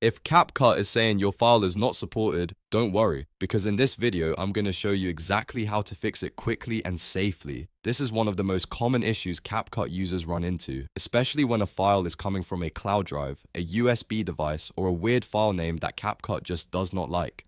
If CapCut is saying your file is not supported, don't worry, because in this video, I'm going to show you exactly how to fix it quickly and safely. This is one of the most common issues CapCut users run into, especially when a file is coming from a cloud drive, a USB device, or a weird file name that CapCut just does not like.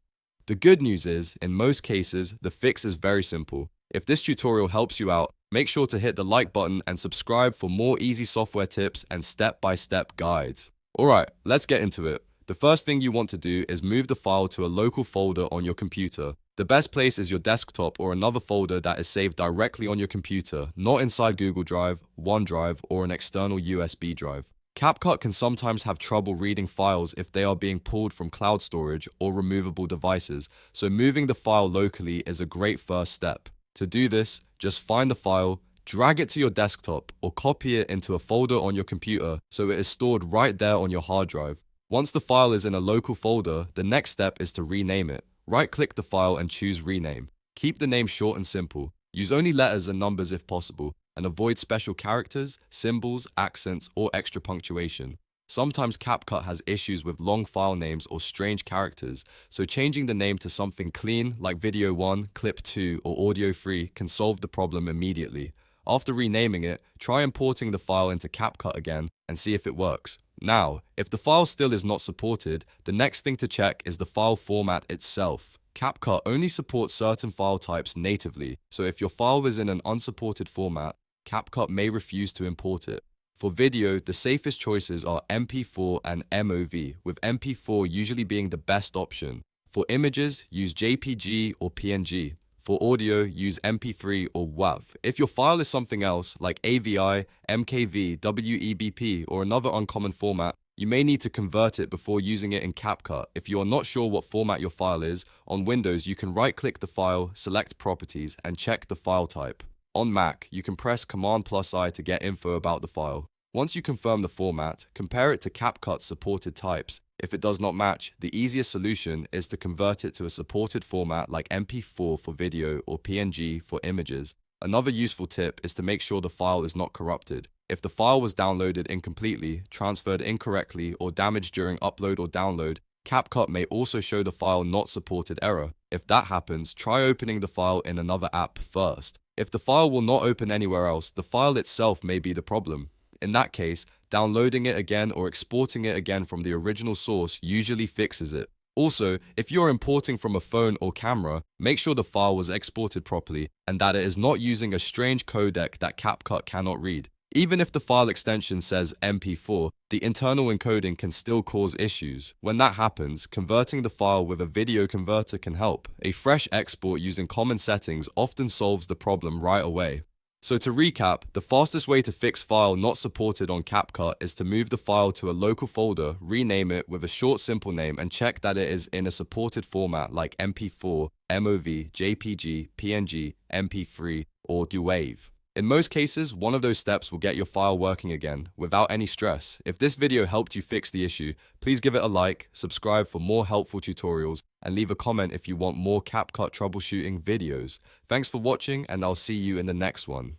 The good news is, in most cases, the fix is very simple. If this tutorial helps you out, make sure to hit the like button and subscribe for more easy software tips and step-by-step guides. Alright, let's get into it. The first thing you want to do is move the file to a local folder on your computer. The best place is your desktop or another folder that is saved directly on your computer, not inside Google Drive, OneDrive, or an external USB drive. CapCut can sometimes have trouble reading files if they are being pulled from cloud storage or removable devices, so moving the file locally is a great first step. To do this, just find the file, drag it to your desktop, or copy it into a folder on your computer so it is stored right there on your hard drive. Once the file is in a local folder, the next step is to rename it. Right-click the file and choose Rename. Keep the name short and simple. Use only letters and numbers if possible, and avoid special characters, symbols, accents, or extra punctuation. Sometimes CapCut has issues with long file names or strange characters, so changing the name to something clean like Video 1, Clip 2, or Audio 3 can solve the problem immediately. After renaming it, try importing the file into CapCut again and see if it works. Now, if the file still is not supported, the next thing to check is the file format itself. CapCut only supports certain file types natively, so if your file is in an unsupported format, CapCut may refuse to import it. For video, the safest choices are MP4 and MOV, with MP4 usually being the best option. For images, use JPG or PNG. For audio, use MP3 or WAV. If your file is something else, like AVI, MKV, WEBP, or another uncommon format, you may need to convert it before using it in CapCut. If you are not sure what format your file is, on Windows you can right-click the file, select Properties, and check the file type. On Mac, you can press Command+I to get info about the file. Once you confirm the format, compare it to CapCut's supported types. If it does not match, the easiest solution is to convert it to a supported format like MP4 for video or PNG for images. Another useful tip is to make sure the file is not corrupted. If the file was downloaded incompletely, transferred incorrectly, or damaged during upload or download, CapCut may also show the file not supported error. If that happens, try opening the file in another app first. If the file will not open anywhere else, the file itself may be the problem. In that case, downloading it again or exporting it again from the original source usually fixes it. Also, if you're importing from a phone or camera, make sure the file was exported properly and that it is not using a strange codec that CapCut cannot read. Even if the file extension says MP4, the internal encoding can still cause issues. When that happens, converting the file with a video converter can help. A fresh export using common settings often solves the problem right away. So to recap, the fastest way to fix file not supported on CapCut is to move the file to a local folder, rename it with a short simple name, and check that it is in a supported format like MP4, MOV, JPG, PNG, MP3, or WAV. In most cases, one of those steps will get your file working again, without any stress. If this video helped you fix the issue, please give it a like, subscribe for more helpful tutorials, and leave a comment if you want more CapCut troubleshooting videos. Thanks for watching, and I'll see you in the next one.